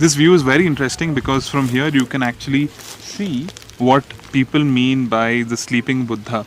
This view is very interesting because from here you can actually see what people mean by the sleeping Buddha.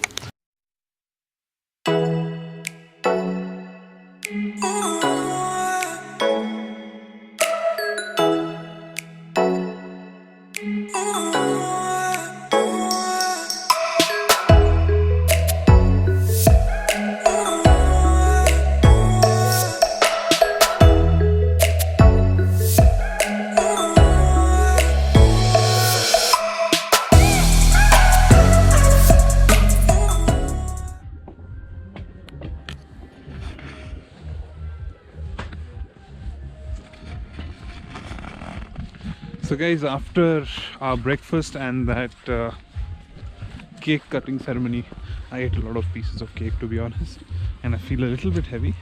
So guys, after our breakfast and that cake cutting ceremony, I ate a lot of pieces of cake, to be honest, and I feel a little bit heavy.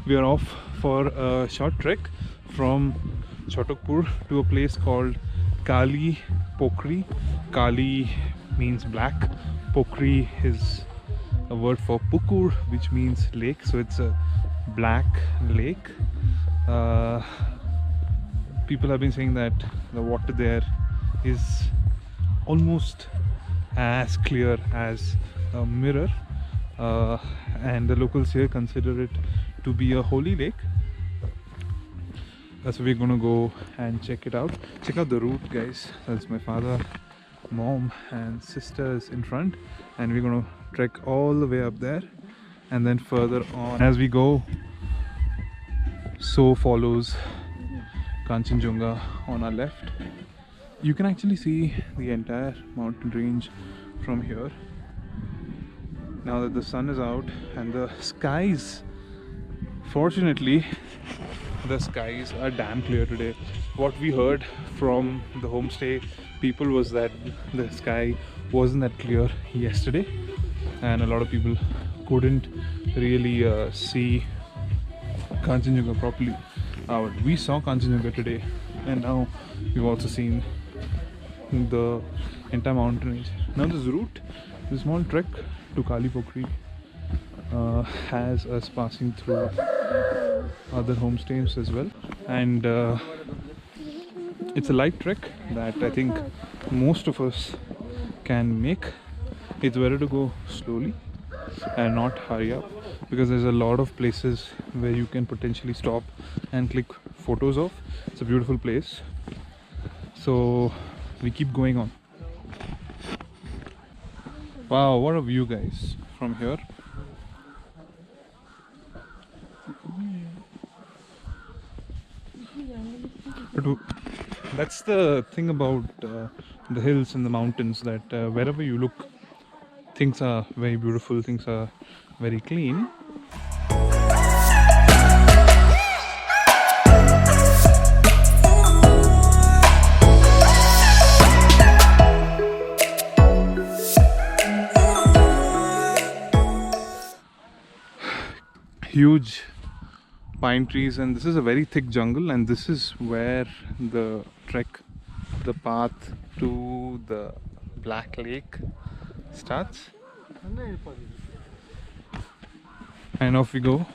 We are off for a short trek from Chatakpur to a place called Kali Pokhri. Kali means black, Pokhri is a word for pukur, which means lake, so it's a black lake. People have been saying that the water there is almost as clear as a mirror, and the locals here consider it to be a holy lake. So we're gonna go and check it out. Check out the route, guys. That's my father, mom and sisters in front, and we're gonna trek all the way up there, and then further on as we go, so follows Kanchan on our left. You can actually see the entire mountain range from here now that the sun is out, and the skies, fortunately the skies are damn clear today. What we heard from the homestay people was that the sky wasn't that clear yesterday, and a lot of people couldn't really see Kanchan properly. We saw Kanchan today, and now we've also seen the entire mountain range. Now this route, this small trek to Kali Pokhri, has us passing through other homestays as well, and it's a light trek that I think most of us can make. It's better to go slowly and not hurry up, because there's a lot of places where you can potentially stop and click photos of. It's a beautiful place, so we keep going on. Wow, what a view, guys, from here. But that's the thing about the hills and the mountains, that wherever you look, things are very beautiful, things are very clean. Huge pine trees, and this is a very thick jungle, and this is where the trek, the path to the Black Lake starts, and off we go.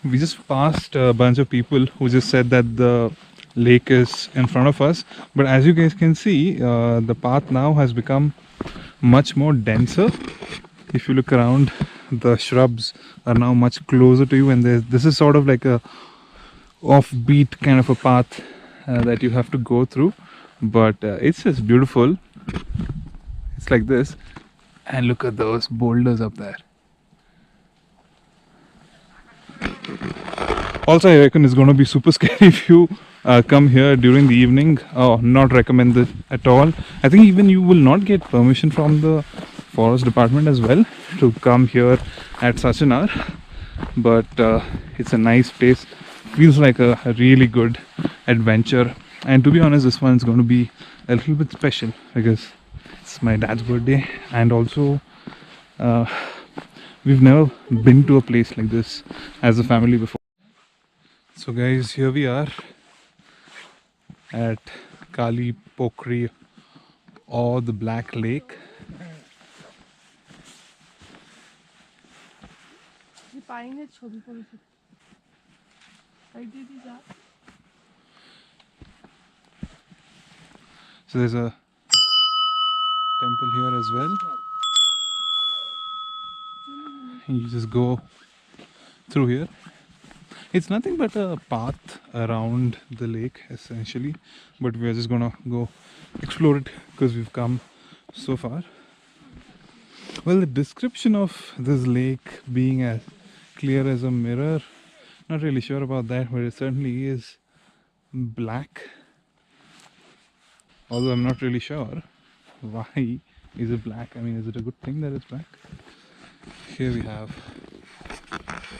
We just passed a bunch of people who just said that the lake is in front of us, but as you guys can see, the path now has become much more denser. If you look around, the shrubs are now much closer to you, and this is sort of like a offbeat kind of a path that you have to go through, but it's just beautiful. It's like this, and look at those boulders up there. Also, I reckon it's going to be super scary if you come here during the evening. Not recommended at all. I think even you will not get permission from the forest department as well to come here at such an hour. But it's a nice place. Feels like a really good adventure. And to be honest, this one is going to be a little bit special because it's my dad's birthday, and also Uh, we've never been to a place like this as a family before. So guys, here we are at Kali Pokhri or the Black Lake. So there's a temple here as well. You just go through here. It's nothing but a path around the lake essentially, but we're just gonna go explore it because we've come so far. Well, the description of this lake being as clear as a mirror, not really sure about that, but it certainly is black. Although I'm not really sure why is it black. I mean, is it a good thing that it's black? Here we have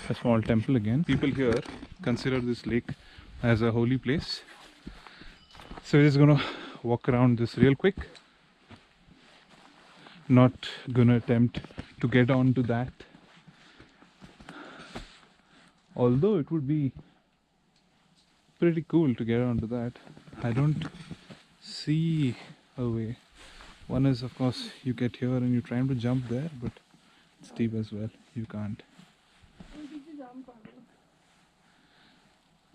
a small temple again. People here consider this lake as a holy place. So we're just gonna walk around this real quick. Not gonna attempt to get onto that. Although it would be pretty cool to get onto that. I don't see a way. One is, of course, you get here and you're trying to jump there, but it's steep as well. You can't.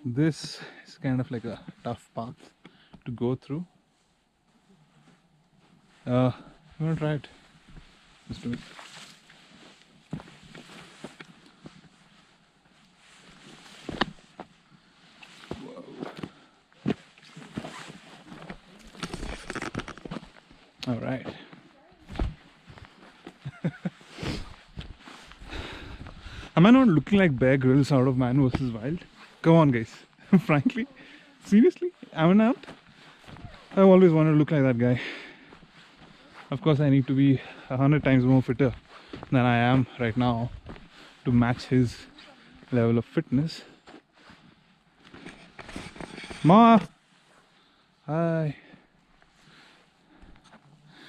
This is kind of like a tough path to go through. I'm gonna try it. Let's do it. All right. Am I not looking like Bear Grylls out of Man vs. Wild? Come on, guys. Frankly, seriously, am I not? I've always wanted to look like that guy. Of course, I need to be 100 times more fitter than I am right now to match his level of fitness. Ma! Hi!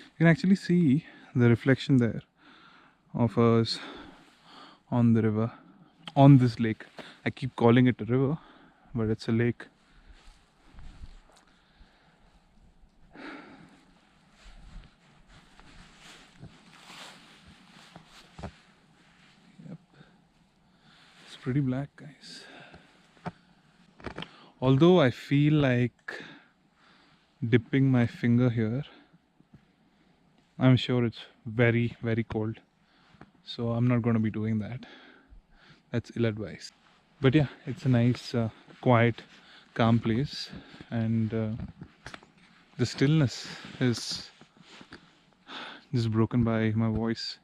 You can actually see the reflection there of us on the river, on this lake. I keep calling it a river, but it's a lake. Yep. It's pretty black, guys. Although I feel like dipping my finger here, I'm sure it's very, very cold. So I'm not going to be doing that. That's ill-advised. But yeah, it's a nice, quiet, calm place. And the stillness is just broken by my voice.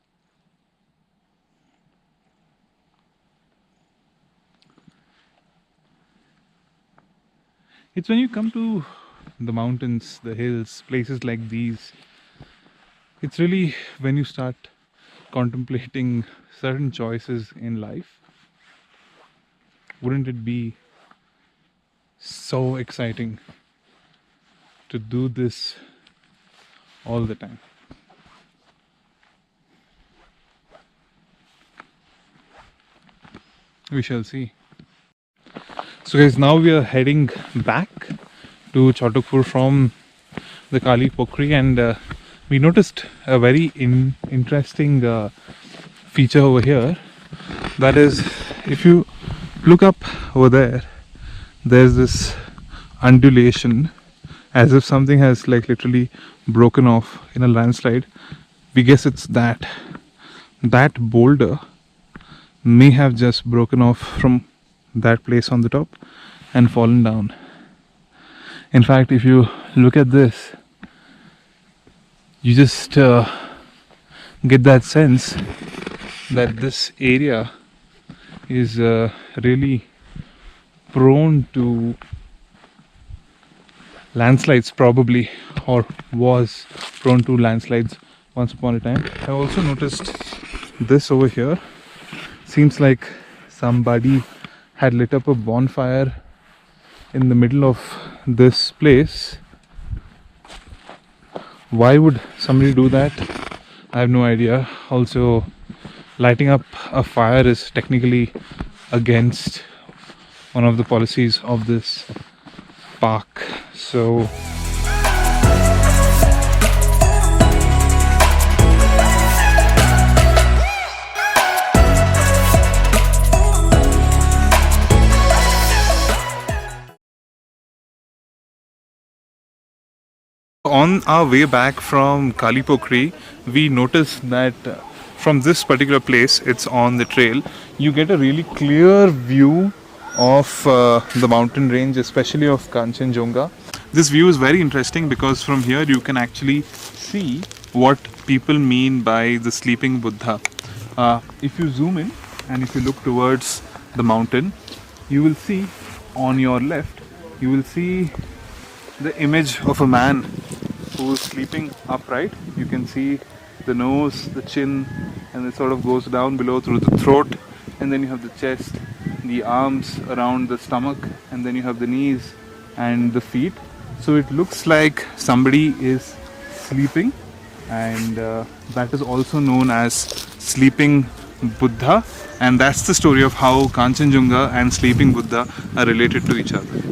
It's when you come to the mountains, the hills, places like these, it's really when you start contemplating certain choices in life. Wouldn't it be so exciting to do this all the time? We shall see. So guys, now we are heading back to Chatakpur from the Kali Pokhri, and we noticed a very interesting feature over here. That is, if you look up over there, there's this undulation as if something has like literally broken off in a landslide. We guess it's that boulder may have just broken off from that place on the top and fallen down. In fact, if you look at this, you just get that sense that this area is really prone to landslides, probably, or was prone to landslides once upon a time. I also noticed this over here. Seems like somebody had lit up a bonfire in the middle of this place. Why would somebody do that? I have no idea. Also, lighting up a fire is technically against one of the policies of this park. So on our way back from Kali Pokhri, we noticed that from this particular place, it's on the trail, you get a really clear view of the mountain range, especially of Kanchan. This view is very interesting because from here you can actually see what people mean by the sleeping Buddha. If you zoom in and if you look towards the mountain, you will see on your left, you will see the image of a man who is sleeping upright. You can see the nose, the chin, and it sort of goes down below through the throat, and then you have the chest, the arms around the stomach, and then you have the knees and the feet. So it looks like somebody is sleeping, and that is also known as sleeping Buddha, and that's the story of how Kanchenjunga and sleeping Buddha are related to each other.